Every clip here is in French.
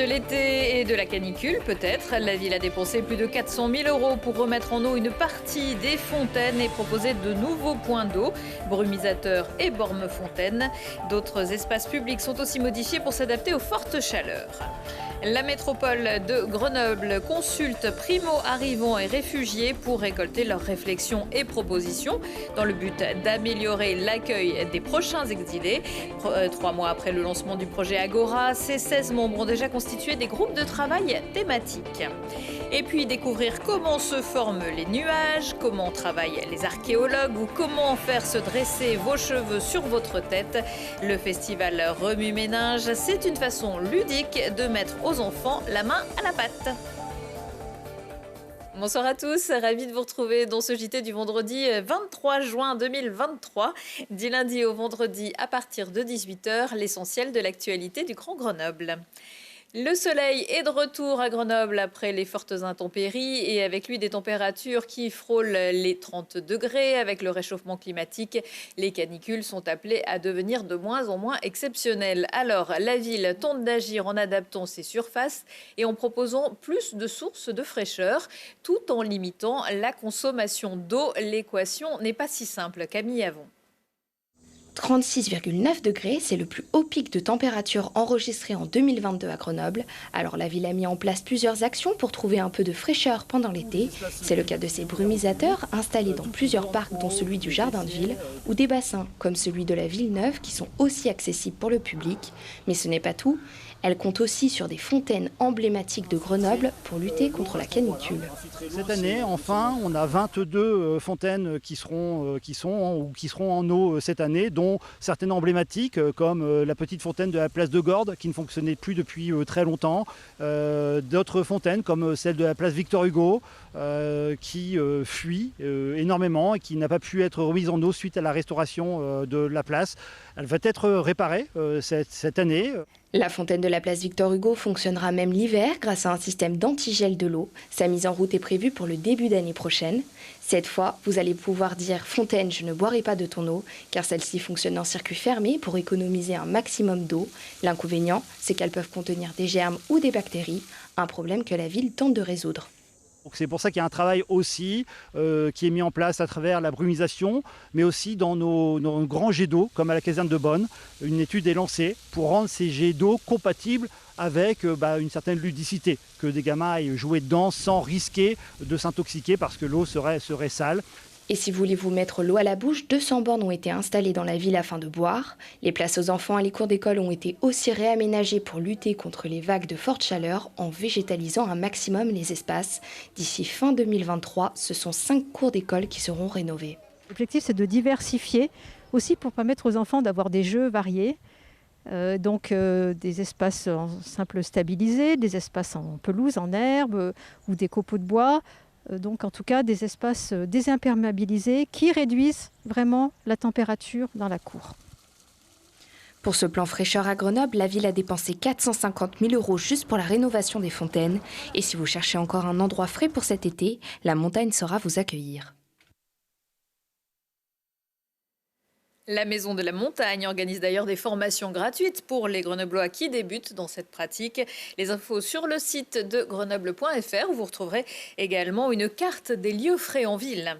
de l'été et de la canicule, peut-être. La ville a dépensé plus de 400 000 € pour remettre en eau une partie des fontaines et proposer de nouveaux points d'eau, brumisateurs et bornes fontaines. D'autres espaces publics sont aussi modifiés pour s'adapter aux fortes chaleurs. La métropole de Grenoble consulte primo-arrivants et réfugiés pour récolter leurs réflexions et propositions dans le but d'améliorer l'accueil des prochains exilés. 3 mois après le lancement du projet Agora, ces 16 membres ont déjà constitué des groupes de travail thématiques. Et puis découvrir comment se forment les nuages, comment travaillent les archéologues ou comment faire se dresser vos cheveux sur votre tête. Le festival Remue-Ménage, c'est une façon ludique de mettre aux enfants la main à la pâte. Bonsoir à tous, ravi de vous retrouver dans ce JT du vendredi 23 juin 2023. Du lundi au vendredi à partir de 18h, l'essentiel de l'actualité du Grand Grenoble. Le soleil est de retour à Grenoble après les fortes intempéries et avec lui des températures qui frôlent les 30 degrés. Avec le réchauffement climatique, les canicules sont appelées à devenir de moins en moins exceptionnelles. Alors, la ville tente d'agir en adaptant ses surfaces et en proposant plus de sources de fraîcheur, tout en limitant la consommation d'eau. L'équation n'est pas si simple. Camille Avon. 36,9 degrés, c'est le plus haut pic de température enregistré en 2022 à Grenoble. Alors la ville a mis en place plusieurs actions pour trouver un peu de fraîcheur pendant l'été. C'est le cas de ces brumisateurs installés dans plusieurs parcs dont celui du Jardin de Ville ou des bassins comme celui de la Villeneuve qui sont aussi accessibles pour le public. Mais ce n'est pas tout. Elle compte aussi sur des fontaines emblématiques de Grenoble pour lutter contre la canicule. Cette année, enfin, on a 22 fontaines qui seront en eau cette année, dont certaines emblématiques comme la petite fontaine de la place de Gordes qui ne fonctionnait plus depuis très longtemps. D'autres fontaines comme celle de la place Victor Hugo qui fuit énormément et qui n'a pas pu être remise en eau suite à la restauration de la place. Elle va être réparée cette année. La fontaine de la place Victor Hugo fonctionnera même l'hiver grâce à un système d'antigel de l'eau. Sa mise en route est prévue pour le début d'année prochaine. Cette fois, vous allez pouvoir dire « Fontaine, je ne boirai pas de ton eau » car celle-ci fonctionne en circuit fermé pour économiser un maximum d'eau. L'inconvénient, c'est qu'elles peuvent contenir des germes ou des bactéries, un problème que la ville tente de résoudre. C'est pour ça qu'il y a un travail aussi qui est mis en place à travers la brumisation, mais aussi dans nos grands jets d'eau, comme à la caserne de Bonne. Une étude est lancée pour rendre ces jets d'eau compatibles avec une certaine ludicité, que des gamins aillent jouer dedans sans risquer de s'intoxiquer parce que l'eau serait sale. Et si vous voulez vous mettre l'eau à la bouche, 200 bornes ont été installées dans la ville afin de boire. Les places aux enfants et les cours d'école ont été aussi réaménagées pour lutter contre les vagues de forte chaleur en végétalisant un maximum les espaces. D'ici fin 2023, ce sont 5 cours d'école qui seront rénovés. L'objectif, c'est de diversifier aussi pour permettre aux enfants d'avoir des jeux variés. Des espaces en simple stabilisé, des espaces en pelouse, en herbe ou des copeaux de bois. Donc en tout cas des espaces désimperméabilisés qui réduisent vraiment la température dans la cour. Pour ce plan fraîcheur à Grenoble, la ville a dépensé 450 000 € juste pour la rénovation des fontaines. Et si vous cherchez encore un endroit frais pour cet été, la montagne saura vous accueillir. La Maison de la Montagne organise d'ailleurs des formations gratuites pour les Grenoblois qui débutent dans cette pratique. Les infos sur le site de grenoble.fr où vous retrouverez également une carte des lieux frais en ville.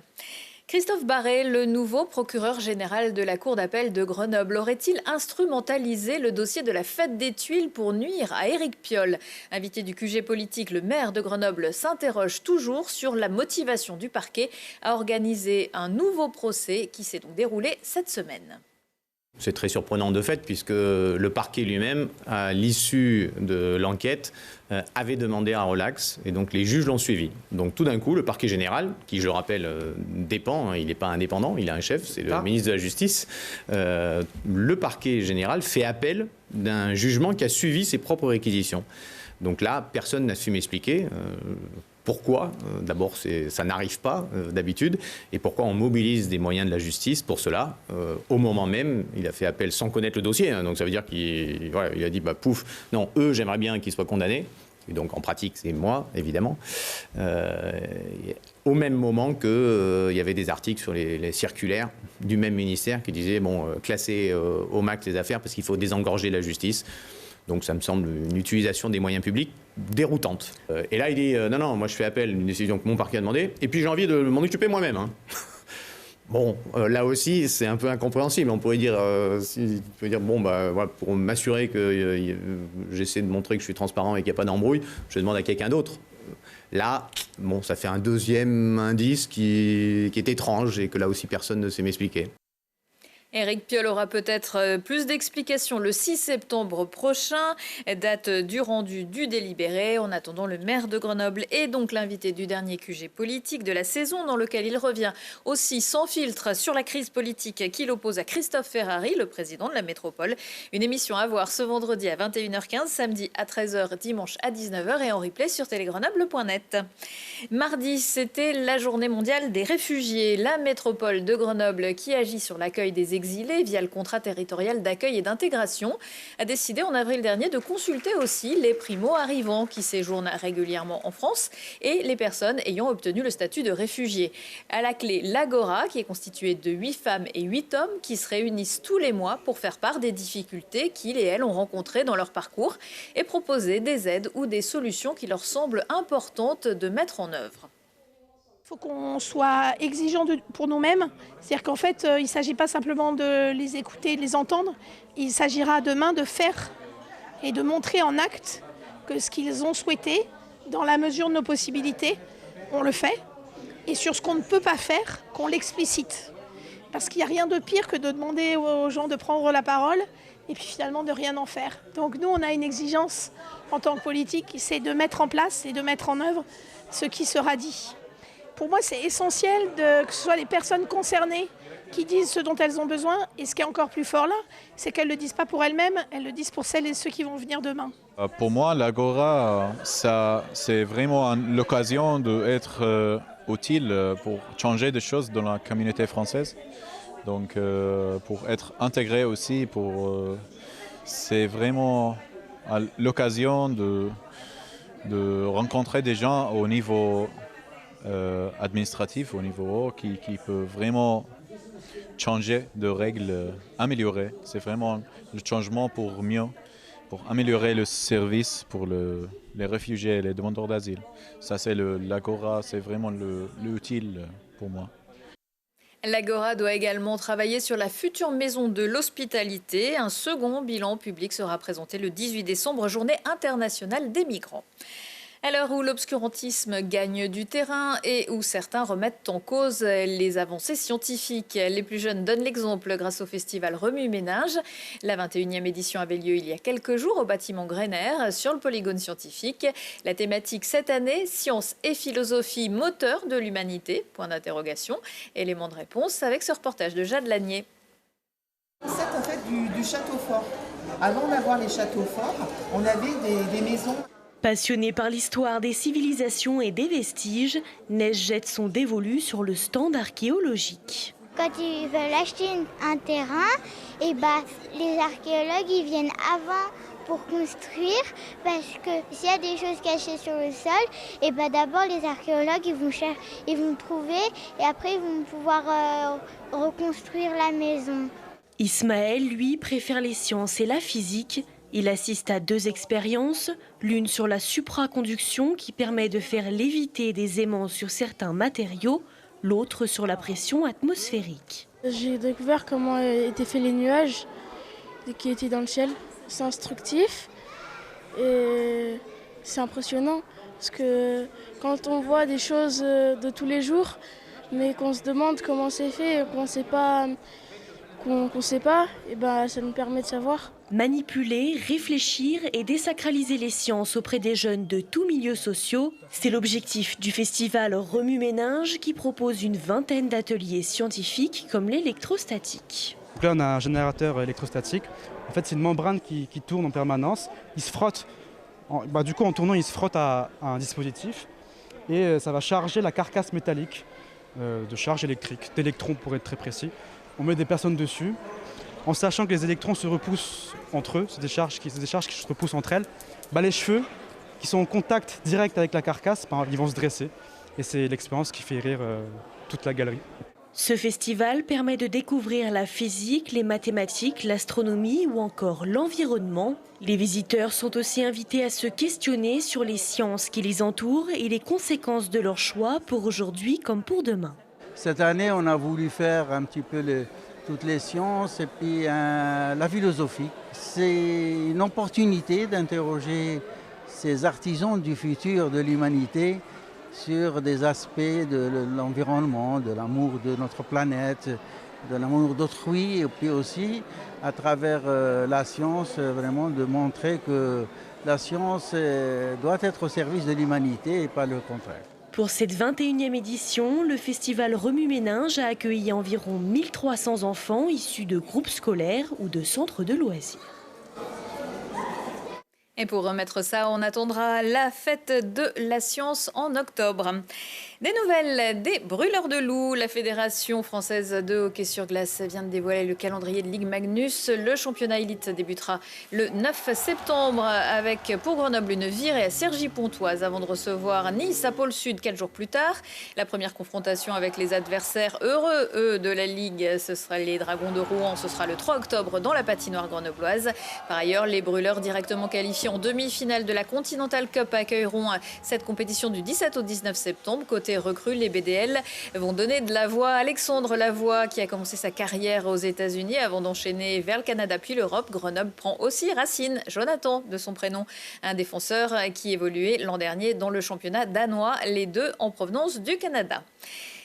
Christophe Barré, le nouveau procureur général de la Cour d'appel de Grenoble, aurait-il instrumentalisé le dossier de la fête des Tuiles pour nuire à Éric Piolle? Invité du QG politique, le maire de Grenoble s'interroge toujours sur la motivation du parquet à organiser un nouveau procès qui s'est donc déroulé cette semaine. C'est très surprenant de fait puisque le parquet lui-même, à l'issue de l'enquête, avait demandé un relax et donc les juges l'ont suivi. Donc tout d'un coup, le parquet général, qui je le rappelle dépend, il n'est pas indépendant, il a un chef, c'est le ministre de la Justice, le parquet général fait appel d'un jugement qui a suivi ses propres réquisitions. Donc là, personne n'a su m'expliquer pourquoi, d'abord, ça n'arrive pas d'habitude, et pourquoi on mobilise des moyens de la justice pour cela. Au moment même, il a fait appel sans connaître le dossier, donc ça veut dire qu'il a dit, pouf, non, eux, j'aimerais bien qu'ils soient condamnés. Et donc, en pratique, c'est moi, évidemment. Au même moment qu'il y avait des articles sur les circulaires du même ministère qui disaient, classer au max les affaires parce qu'il faut désengorger la justice. Donc ça me semble une utilisation des moyens publics déroutante. Et là, il dit non, moi je fais appel à une décision que mon parquet a demandée, et puis j'ai envie de m'en occuper moi-même. Hein. Bon, là aussi, c'est un peu incompréhensible. On pourrait dire, voilà, pour m'assurer que j'essaie de montrer que je suis transparent et qu'il n'y a pas d'embrouille, je demande à quelqu'un d'autre. Là, bon, ça fait un deuxième indice qui est étrange et que là aussi personne ne sait m'expliquer. Éric Piolle aura peut-être plus d'explications le 6 septembre prochain, date du rendu du délibéré. En attendant, le maire de Grenoble est donc l'invité du dernier QG politique de la saison, dans lequel il revient aussi sans filtre sur la crise politique qu'il oppose à Christophe Ferrari, le président de la métropole. Une émission à voir ce vendredi à 21h15, samedi à 13h, dimanche à 19h et en replay sur télégrenoble.net. Mardi, c'était la journée mondiale des réfugiés. La métropole de Grenoble, qui agit sur l'accueil des exilés via le contrat territorial d'accueil et d'intégration, a décidé en avril dernier de consulter aussi les primo-arrivants qui séjournent régulièrement en France et les personnes ayant obtenu le statut de réfugié. À la clé, l'Agora, qui est constituée de 8 femmes et 8 hommes qui se réunissent tous les mois pour faire part des difficultés qu'ils et elles ont rencontrées dans leur parcours et proposer des aides ou des solutions qui leur semblent importantes de mettre en œuvre. Il faut qu'on soit exigeant pour nous-mêmes. C'est-à-dire qu'en fait, il ne s'agit pas simplement de les écouter, de les entendre. Il s'agira demain de faire et de montrer en acte que ce qu'ils ont souhaité, dans la mesure de nos possibilités, on le fait. Et sur ce qu'on ne peut pas faire, qu'on l'explicite. Parce qu'il n'y a rien de pire que de demander aux gens de prendre la parole et puis finalement de rien en faire. Donc nous, on a une exigence en tant que politique, c'est de mettre en place et de mettre en œuvre ce qui sera dit. Pour moi, c'est essentiel que ce soit les personnes concernées qui disent ce dont elles ont besoin. Et ce qui est encore plus fort là, c'est qu'elles ne le disent pas pour elles-mêmes, elles le disent pour celles et ceux qui vont venir demain. Pour moi, l'Agora, c'est vraiment l'occasion d'être utile pour changer des choses dans la communauté française. Donc pour être intégré aussi, c'est vraiment l'occasion de rencontrer des gens au niveau administratif, au niveau haut, qui peut vraiment changer de règles, améliorer. C'est vraiment le changement pour mieux, pour améliorer le service pour les réfugiés et les demandeurs d'asile. Ça, c'est l'Agora, c'est vraiment l'utile pour moi. L'Agora doit également travailler sur la future maison de l'hospitalité. Un second bilan public sera présenté le 18 décembre, journée internationale des migrants. À l'heure où l'obscurantisme gagne du terrain et où certains remettent en cause les avancées scientifiques, les plus jeunes donnent l'exemple grâce au festival Remue-Ménage. La 21e édition avait lieu il y a quelques jours au bâtiment Greiner sur le polygone scientifique. La thématique cette année, science et philosophie, moteur de l'humanité, point d'interrogation. Élément de réponse avec ce reportage de Jade Lanier. C'est en fait du château fort. Avant d'avoir les châteaux forts, on avait des maisons. Passionné par l'histoire des civilisations et des vestiges, Neige jette son dévolu sur le stand archéologique. Quand ils veulent acheter un terrain, et les archéologues ils viennent avant pour construire, parce que s'il y a des choses cachées sur le sol, et d'abord les archéologues ils vont trouver et après ils vont pouvoir reconstruire la maison. Ismaël, lui, préfère les sciences et la physique. Il assiste à 2 expériences, l'une sur la supraconduction qui permet de faire léviter des aimants sur certains matériaux, l'autre sur la pression atmosphérique. J'ai découvert comment étaient faits les nuages qui étaient dans le ciel. C'est instructif et c'est impressionnant parce que quand on voit des choses de tous les jours, mais qu'on se demande comment c'est fait, qu'on ne sait pas, et ça nous permet de savoir. Manipuler, réfléchir et désacraliser les sciences auprès des jeunes de tous milieux sociaux, c'est l'objectif du festival Remue-Ménage qui propose une vingtaine d'ateliers scientifiques comme l'électrostatique. Donc là, on a un générateur électrostatique. En fait, c'est une membrane qui tourne en permanence. Il se frotte. Du coup, en tournant, il se frotte à un dispositif et ça va charger la carcasse métallique de charge électrique, d'électrons pour être très précis. On met des personnes dessus, en sachant que les électrons se repoussent entre eux, c'est des charges qui se repoussent entre elles. Les cheveux qui sont en contact direct avec la carcasse, ils vont se dresser. Et c'est l'expérience qui fait rire toute la galerie. Ce festival permet de découvrir la physique, les mathématiques, l'astronomie ou encore l'environnement. Les visiteurs sont aussi invités à se questionner sur les sciences qui les entourent et les conséquences de leur choix pour aujourd'hui comme pour demain. Cette année, on a voulu faire un petit peu toutes les sciences et puis la philosophie. C'est une opportunité d'interroger ces artisans du futur de l'humanité sur des aspects de l'environnement, de l'amour de notre planète, de l'amour d'autrui, et puis aussi à travers la science, vraiment de montrer que la science doit être au service de l'humanité et pas le contraire. Pour cette 21e édition, le festival Remue-Méninges a accueilli environ 1300 enfants issus de groupes scolaires ou de centres de loisirs. Et pour remettre ça, on attendra la fête de la science en octobre. Des nouvelles des brûleurs de loups. La Fédération française de hockey sur glace vient de dévoiler le calendrier de Ligue Magnus. Le championnat élite débutera le 9 septembre avec pour Grenoble une virée à Cergy-Pontoise avant de recevoir Nice à Pôle Sud 4 jours plus tard. La première confrontation avec les adversaires heureux, eux, de la Ligue, ce sera les Dragons de Rouen. Ce sera le 3 octobre dans la patinoire grenobloise. Par ailleurs, les brûleurs directement qualifiés en demi-finale de la Continental Cup accueilleront cette compétition du 17 au 19 septembre. Côté recrues, les BDL vont donner de la voix à Alexandre Lavoie qui a commencé sa carrière aux États-Unis avant d'enchaîner vers le Canada puis l'Europe. Grenoble prend aussi Racine, Jonathan de son prénom, un défenseur qui évoluait l'an dernier dans le championnat danois, les deux en provenance du Canada.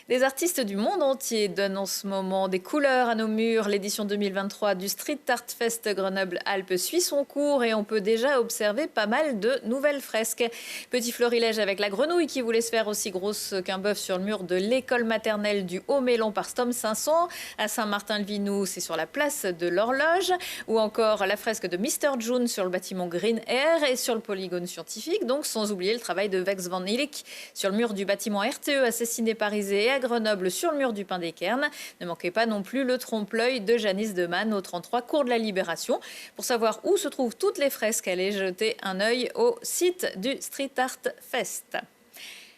Des artistes du monde entier donnent en ce moment des couleurs à nos murs. L'édition 2023 du Street Art Fest Grenoble-Alpes suit son cours et on peut déjà observer pas mal de nouvelles fresques. Petit florilège avec la grenouille qui voulait se faire aussi grosse qu'un bœuf sur le mur de l'école maternelle du Haut-Mélan par Stom 500. À Saint-Martin-le-Vinou, c'est sur la place de l'Horloge. Ou encore la fresque de Mr. June sur le bâtiment Green Air et sur le polygone scientifique. Donc sans oublier le travail de Vex van Illik sur le mur du bâtiment RTE à Cesciné-Parisé et à Grenoble sur le mur du Pain des Cairns. Ne manquez pas non plus le trompe-l'œil de Janice Demann au 33 cours de la Libération. Pour savoir où se trouvent toutes les fresques, allez jeter un œil au site du Street Art Fest.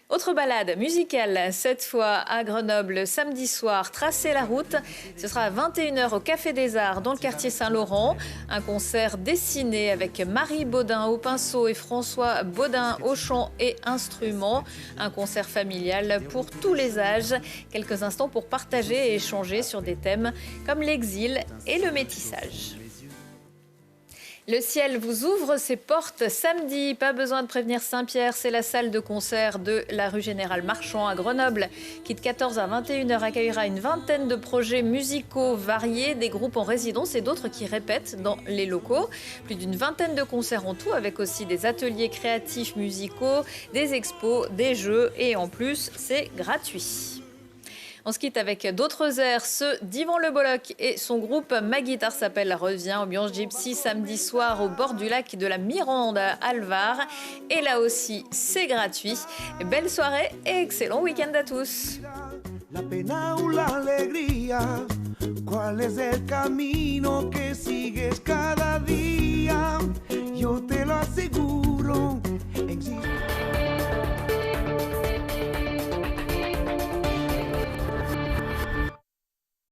Autre balade musicale, cette fois à Grenoble, samedi soir, Tracer la route. Ce sera à 21h au Café des Arts dans le quartier Saint-Laurent. Un concert dessiné avec Marie Baudin au pinceau et François Baudin au chant et instruments. Un concert familial pour tous les âges. Quelques instants pour partager et échanger sur des thèmes comme l'exil et le métissage. Le ciel vous ouvre ses portes samedi. Pas besoin de prévenir Saint-Pierre, c'est la salle de concert de la rue Général Marchand à Grenoble qui de 14 à 21h accueillera une vingtaine de projets musicaux variés, des groupes en résidence et d'autres qui répètent dans les locaux. Plus d'une vingtaine de concerts en tout avec aussi des ateliers créatifs musicaux, des expos, des jeux et en plus c'est gratuit. On se quitte avec d'autres airs, ceux d'Yvan Le Bolloc et son groupe Ma Guitare s'appelle revient, ambiance gypsy samedi soir au bord du lac de la Mirande à Alvar. Et là aussi, c'est gratuit. Belle soirée et excellent week-end à tous. La pena o la alegría, ¿cuál es el camino que sigue?